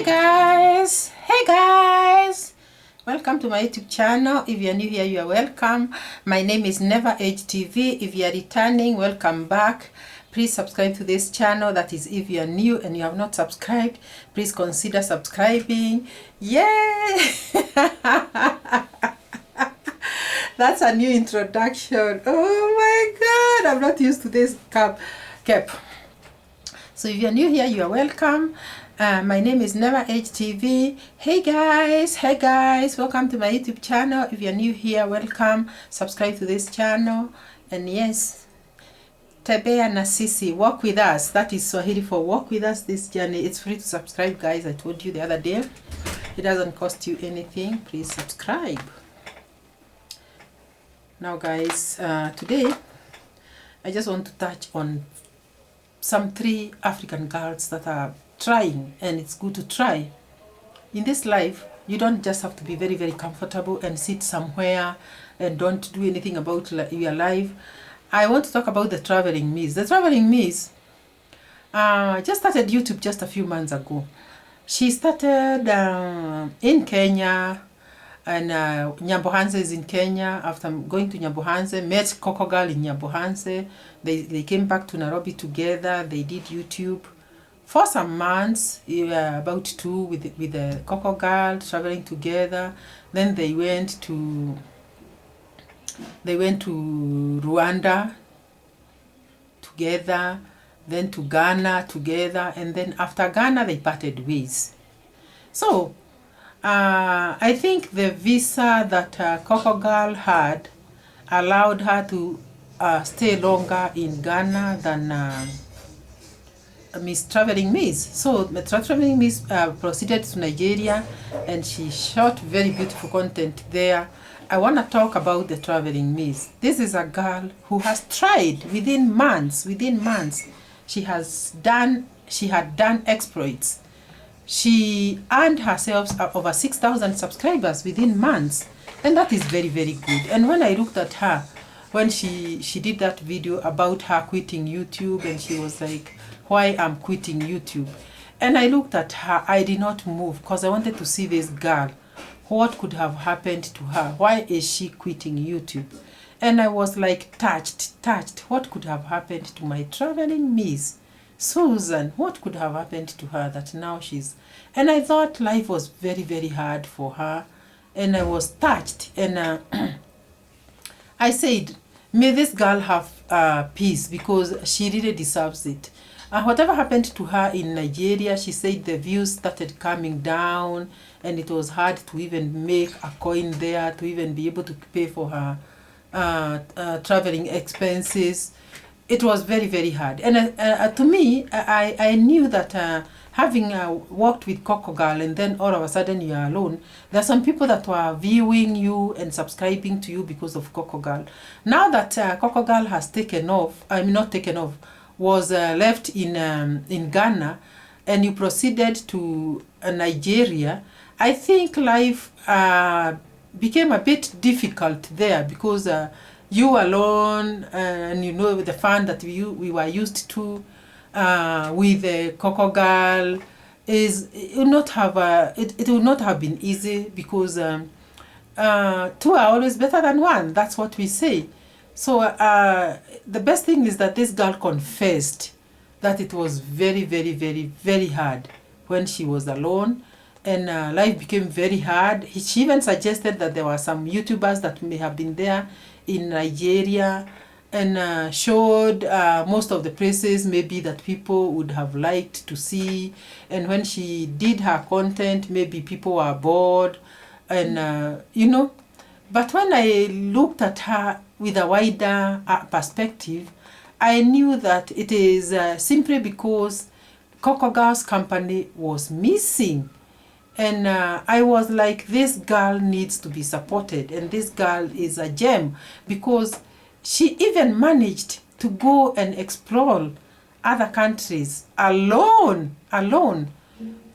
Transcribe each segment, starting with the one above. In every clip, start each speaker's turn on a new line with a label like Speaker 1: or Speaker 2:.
Speaker 1: Hey guys, welcome to my YouTube channel. If you are new here, you are welcome. My name is Never Age TV. If you are returning, welcome back. Please subscribe to this channel. That is, if you are new and you have not subscribed, please consider subscribing. Yay! That's a new introduction. Oh my god, I'm not used to this cap. So if you're new here, you are welcome. My name is Never Age TV. Hey guys, welcome to my YouTube channel. If you're new here, welcome. Subscribe to this channel. And yes, tembea na sisi, walk with us. That is Swahili for walk with us this journey. It's free to subscribe, guys. I told you the other day. It doesn't cost you anything. Please subscribe. Now guys, today I just want to touch on some 3 African girls that are trying, and it's good to try. In this life, you don't just have to be very, very comfortable and sit somewhere and don't do anything about your life. I want to talk about the traveling miss. The traveling miss just started YouTube just a few months ago. She started in Kenya, and Nyambohanse is in Kenya. After going to Nyambohanse, met Coco Girl in Nyambohanse. They came back to Nairobi together. They did YouTube for some months, about 2 with the Coco Girl, traveling together. Then they went to Rwanda together, then to Ghana together, and then after Ghana they parted ways. So I think the visa that Coco Girl had allowed her to stay longer in Ghana than Miss Traveling Miss. So the Traveling Miss proceeded to Nigeria, and she shot very beautiful content there. I want to talk about the Traveling Miss. This is a girl who has tried within months. She had done exploits. She earned herself over 6,000 subscribers within months, and that is very, very good. And when I looked at her, when she did that video about her quitting YouTube, and she was like, why I'm quitting YouTube, and I looked at her, I did not move because I wanted to see this girl. What could have happened to her? Why is she quitting YouTube? And I was like touched. What could have happened to my traveling miss Susan? What could have happened to her that now she's... And I thought life was very, very hard for her, and I was touched, and I said, may this girl have peace, because she really deserves it. Whatever happened to her in Nigeria, she said the views started coming down, and it was hard to even make a coin there, to even be able to pay for her traveling expenses. It was very, very hard. And to me, I knew that having worked with Coco Girl, and then all of a sudden you are alone, there are some people that were viewing you and subscribing to you because of Coco Girl. Now that Coco Girl has taken off, I mean not taken off, was left in Ghana, and you proceeded to Nigeria, I think life became a bit difficult there, because you alone, and you know the fun that we were used to with the Coco Girl, it will not have been easy, because 2 are always better than 1. That's what we say. So the best thing is that this girl confessed that it was very, very, very, very hard when she was alone, and life became very hard. She even suggested that there were some YouTubers that may have been there in Nigeria, and showed most of the places maybe that people would have liked to see. And when she did her content, maybe people were bored, and you know. But when I looked at her with a wider perspective, I knew that it is simply because Coco Girl's company was missing. And I was like, this girl needs to be supported, and this girl is a gem, because she even managed to go and explore other countries alone.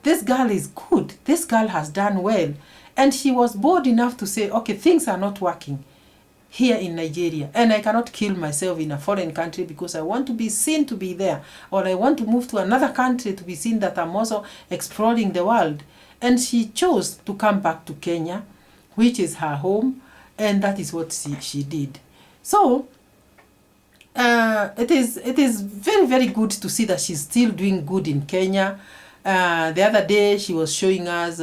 Speaker 1: This girl is good. This girl has done well. And she was bold enough to say, okay, things are not working. here in Nigeria, and I cannot kill myself in a foreign country because I want to be seen to be there, or I want to move to another country to be seen that I'm also exploring the world. And she chose to come back to Kenya, which is her home, and that is what she did. So it is very, very good to see that she's still doing good in Kenya. The other day she was showing us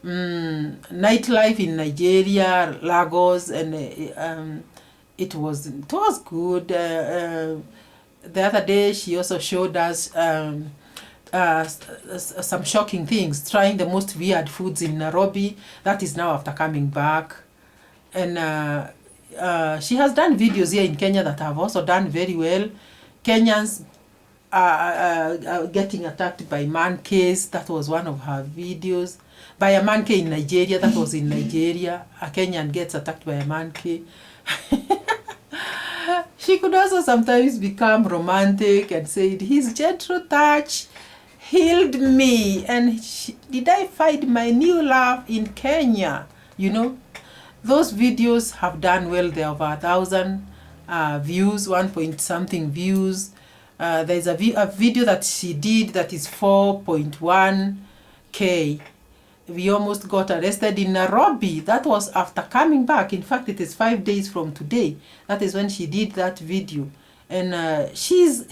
Speaker 1: nightlife in Nigeria, Lagos, and it was good. The other day she also showed us some shocking things, trying the most weird foods in Nairobi. That is now after coming back. And she has done videos here in Kenya that have also done very well. Kenyans are getting attacked by monkeys. That was one of her videos. By a monkey in Nigeria. That was in Nigeria. A Kenyan gets attacked by a monkey. She could also sometimes become romantic and said, his gentle touch healed me. And did I find my new love in Kenya? You know, those videos have done well. There are over 1,000 views, 1-point-something views. There's a video that she did that is 4.1K. We almost got arrested in Nairobi. That was after coming back. In fact, it is 5 days from today. That is when she did that video. And this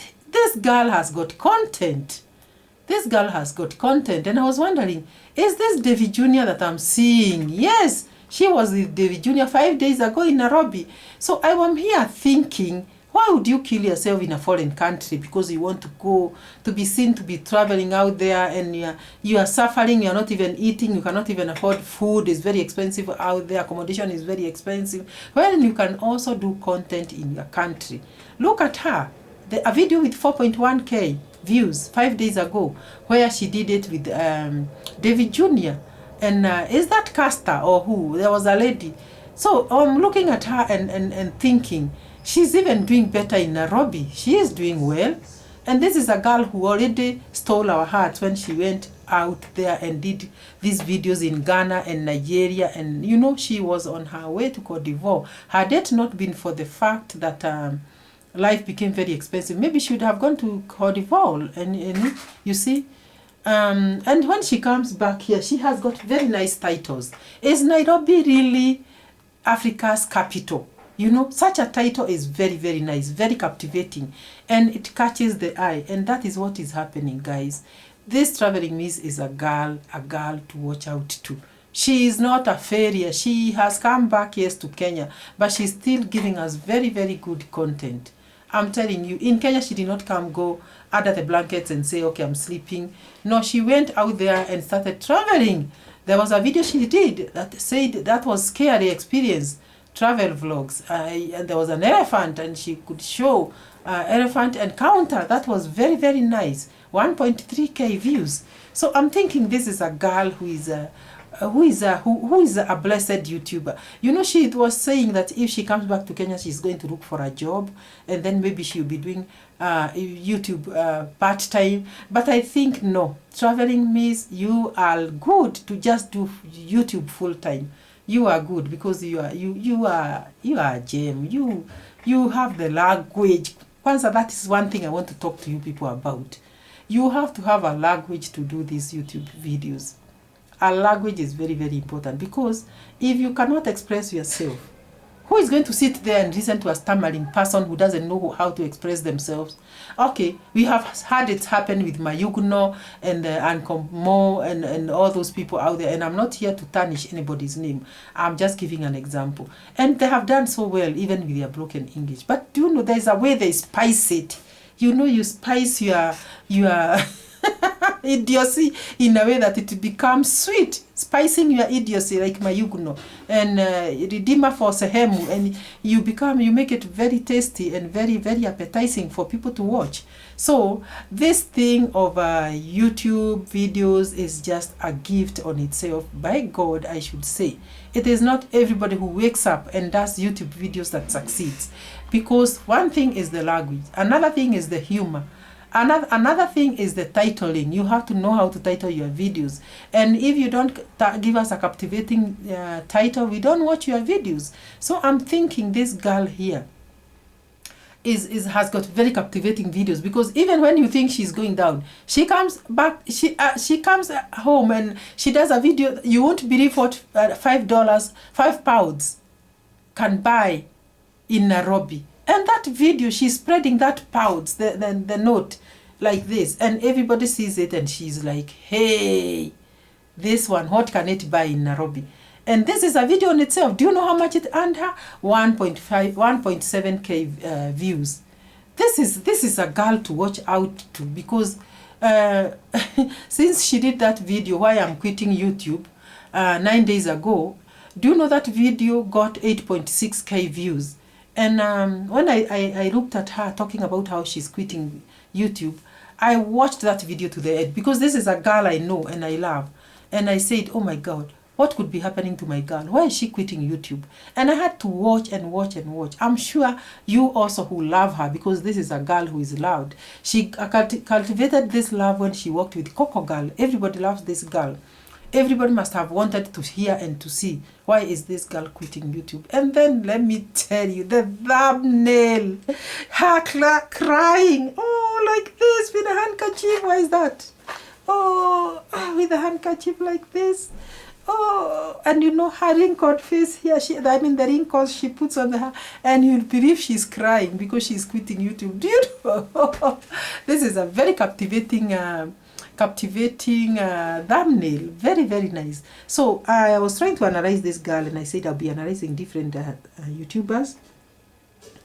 Speaker 1: girl has got content. This girl has got content. And I was wondering, is this David Jr. that I'm seeing? Yes, she was with David Jr. 5 days ago in Nairobi. So I am here thinking, why would you kill yourself in a foreign country because you want to go, to be seen, to be traveling out there, and you are suffering, you are not even eating, you cannot even afford food, it's very expensive out there, accommodation is very expensive, when you can also do content in your country. Look at her, a video with 4.1K views 5 days ago, where she did it with David Jr. And is that Castor or who? There was a lady. So I'm looking at her and thinking, she's even doing better in Nairobi. She is doing well. And this is a girl who already stole our hearts when she went out there and did these videos in Ghana and Nigeria. And, you know, she was on her way to Cote d'Ivoire. Had it not been for the fact that life became very expensive, maybe she would have gone to Cote d'Ivoire. And you see, and when she comes back here, she has got very nice titles. Is Nairobi really Africa's capital? You know, such a title is very, very nice, very captivating, and it catches the eye, and that is what is happening, guys. This traveling miss is a girl to watch out to. She is not a failure. She has come back, yes, to Kenya, but she's still giving us very, very good content. I'm telling you, in Kenya, she did not go under the blankets and say, okay, I'm sleeping. No, she went out there and started traveling. There was a video she did that said that was scary experience. Travel vlogs, and there was an elephant, and she could show elephant encounter. That was very, very nice. 1.3K views. So I'm thinking this is a girl who is a blessed YouTuber. You know, she was saying that if she comes back to Kenya, she's going to look for a job, and then maybe she'll be doing YouTube part-time. But I think no, traveling miss, you are good to just do YouTube full-time. You are good because you are a gem. You have the language. Kwanza, that is one thing I want to talk to you people about. You have to have a language to do these YouTube videos. A language is very, very important, because if you cannot express yourself, who is going to sit there and listen to a stammering person who doesn't know how to express themselves? Okay, we have had it happen with Mayugno and Ankomo and all those people out there, and I'm not here to tarnish anybody's name. I'm just giving an example. And they have done so well, even with their broken English. But do you know, there's a way they spice it. You know, you spice your idiocy in a way that it becomes sweet, spicing your idiocy like Mayugno and Redeemer for Sehemu, and you make it very tasty and very, very appetizing for people to watch. So this thing of YouTube videos is just a gift on itself. By God, I should say, it is not everybody who wakes up and does YouTube videos that succeeds, because one thing is the language, another thing is the humor. Another thing is the titling. You have to know how to title your videos. And if you don't give us a captivating title, we don't watch your videos. So I'm thinking this girl here has got very captivating videos, because even when you think she's going down, she comes back, she comes home and she does a video. You won't believe what £5 can buy in Nairobi. And that video, she's spreading that pounds, the note like this, and everybody sees it, and she's like, hey, this one, what can it buy in Nairobi? And this is a video in itself. Do you know how much it earned her? 1.7K views. This is a girl to watch out to, because since she did that video, Why I'm Quitting YouTube, 9 days ago, do you know that video got 8.6K views? And when I looked at her talking about how she's quitting YouTube, I watched that video to the end, because this is a girl I know and I love. And I said, oh my God, what could be happening to my girl? Why is she quitting YouTube? And I had to watch and watch and watch. I'm sure you also who love her, because this is a girl who is loved. She cultivated this love when she worked with Coco Girl. Everybody loves this girl. Everybody must have wanted to hear and to see, why is this girl quitting YouTube? And then let me tell you, the thumbnail, her crying, oh, like this with a handkerchief. Why is that? Oh, with a handkerchief like this. Oh, and you know her wrinkled face here, the wrinkles she puts on her, and you'll believe she's crying because she's quitting YouTube. Do you know? This is a very captivating thumbnail. Very, very nice. So I was trying to analyze this girl, and I said I'll be analyzing different YouTubers,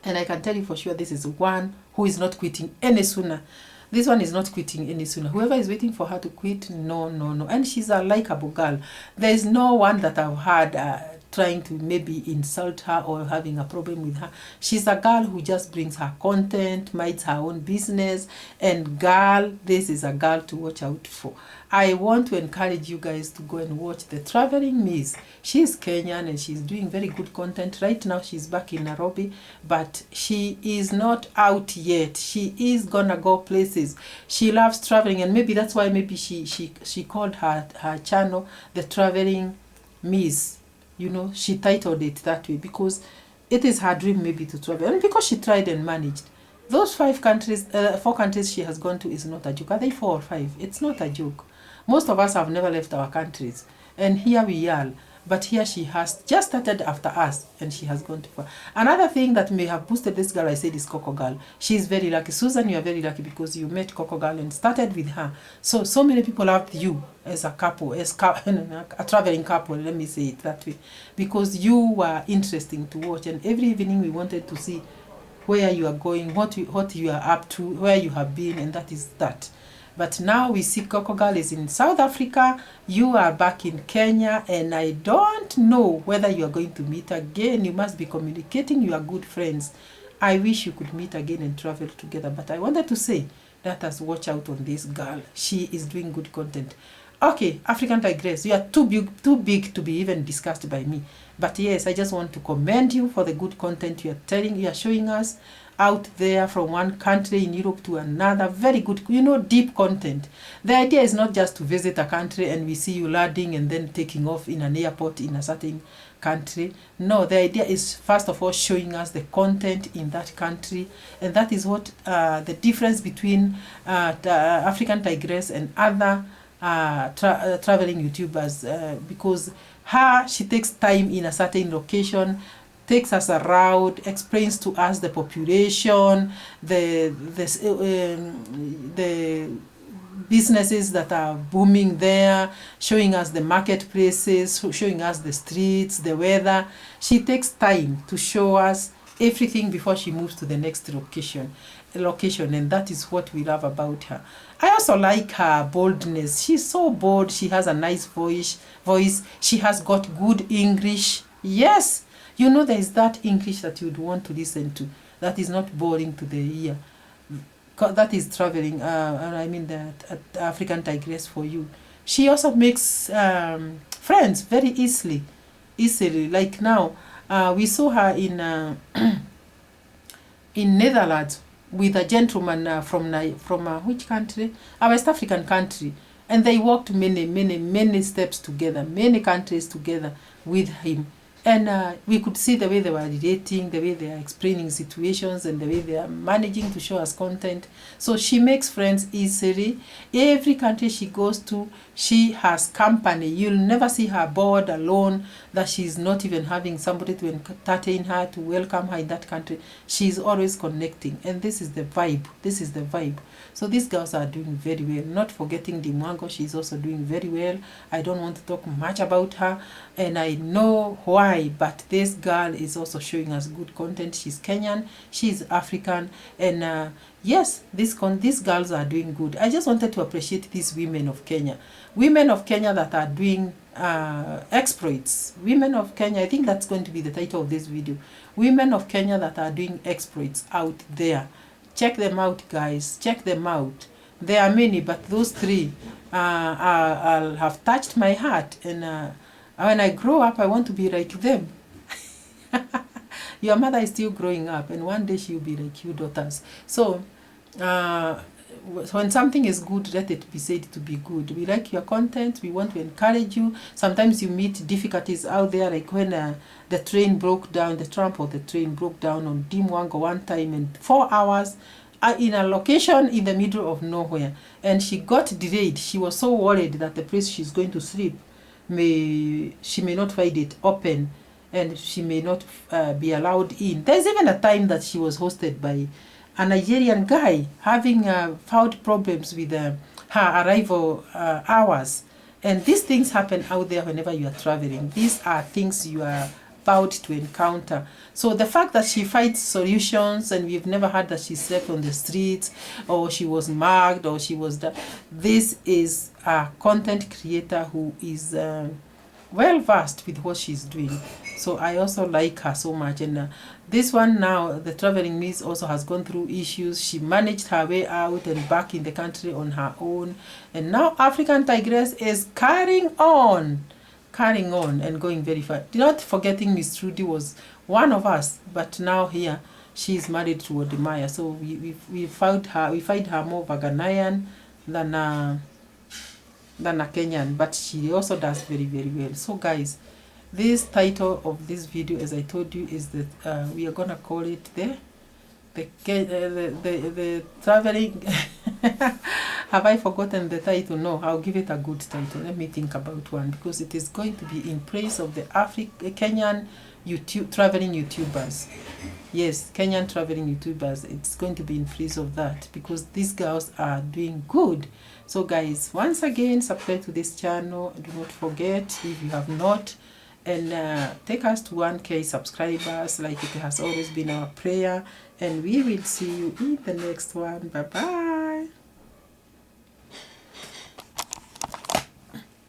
Speaker 1: and I can tell you for sure this is one who is not quitting any sooner. This one is not quitting any sooner. Whoever is waiting for her to quit, no. And she's a likable girl. There is no one that I've had trying to maybe insult her or having a problem with her. She's a girl who just brings her content, minds her own business, and girl, this is a girl to watch out for. I want to encourage you guys to go and watch the Traveling Miss. She's Kenyan and she's doing very good content. Right now she's back in Nairobi, but she is not out yet. She is gonna go places. She loves traveling, and maybe that's why maybe she called her channel the Traveling Miss. You know, she titled it that way because it is her dream maybe to travel, and because she tried and managed. Those 4 countries she has gone to is not a joke. Are they 4 or 5? It's not a joke. Most of us have never left our countries, and here we are. But here she has just started after us, and she has gone too far. Another thing that may have boosted this girl, I said, is Coco Girl. She is very lucky. Susan, you are very lucky because you met Coco Girl and started with her. So many people loved you as a couple, a traveling couple, let me say it that way, because you were interesting to watch, and every evening we wanted to see where you are going, what you are up to, where you have been, and that is that. But now we see Coco Girl is in South Africa, you are back in Kenya, and I don't know whether you are going to meet again. You must be communicating, you are good friends. I wish you could meet again and travel together, but I wanted to say, let us watch out on this girl. She is doing good content. Okay, African Tigress, you are too big to be even discussed by me. But yes, I just want to commend you for the good content you are showing us out there from one country in Europe to another. Very good, deep content. The idea is not just to visit a country and we see you landing and then taking off in an airport in a certain country. No, the idea is first of all showing us the content in that country, and that is what the difference between the African Tigress and other traveling YouTubers, because she takes time in a certain location, takes us around, explains to us the population, the businesses that are booming there, showing us the marketplaces, showing us the streets, the weather. She takes time to show us everything before she moves to the next location, and that is what we love about her. I also like her boldness. She's so bold. She has a nice voice. She has got good English. Yes, there is that English that you'd want to listen to, that is not boring to the ear. That is traveling, I mean the African Tigress for you. She also makes friends very easily. Like now, we saw her in in Netherlands with a gentleman from which country? A West African country. And they walked many steps together, many countries together with him. And we could see the way they were relating, the way they are explaining situations, and the way they are managing to show us content. So she makes friends easily. Every country she goes to, she has company. You'll never see her bored, alone, that she's not even having somebody to entertain her, to welcome her in that country. She's always connecting. And this is the vibe. This is the vibe. So these girls are doing very well. Not forgetting Dimwango, she's also doing very well. I don't want to talk much about her, and I know why, but this girl is also showing us good content. She's Kenyan, she's African, and yes, these girls are doing good. I just wanted to appreciate these women of Kenya. Women of Kenya that are doing exploits. Women of Kenya, I think that's going to be the title of this video. Women of Kenya that are doing exploits out there. Check them out, guys. Check them out. There are many, but those three have touched my heart. And when I grow up, I want to be like them. Your mother is still growing up, and one day she will be like you daughters. So when something is good, let it be said to be good. We like your content. We want to encourage you. Sometimes you meet difficulties out there, like when the train broke down, the tramp of the train broke down on Dimwango one time, and 4 hours in a location in the middle of nowhere. And she got delayed. She was so worried that the place she's going to sleep, she may not find it open, and she may not be allowed in. There's even a time that she was hosted by a Nigerian guy having found problems with her arrival hours. And these things happen out there whenever you are traveling. These are things you are about to encounter. So the fact that she finds solutions, and we've never heard that she slept on the streets, or she was mugged, or she was this is a content creator who is well versed with what she's doing. So I also like her so much. And this one now, the traveling miss, also has gone through issues. She managed her way out and back in the country on her own. And now African Tigress is carrying on and going very far. Not forgetting Miss Trudy was one of us, but now here she is married to Odemaya. So we find her more of a Ghanaian than a Kenyan, but she also does very well. So guys, this title of this video, as I told you, is that we are gonna call it the traveling. Have I forgotten the title? No, I'll give it a good title. Let me think about one, because it is going to be in praise of the Kenyan traveling YouTubers. Yes, Kenyan traveling YouTubers. It's going to be in praise of that, because these girls are doing good. So guys, once again, subscribe to this channel. Do not forget, if you have not, and take us to 1K subscribers, like it has always been our prayer. And we will see you in the next one. Bye bye.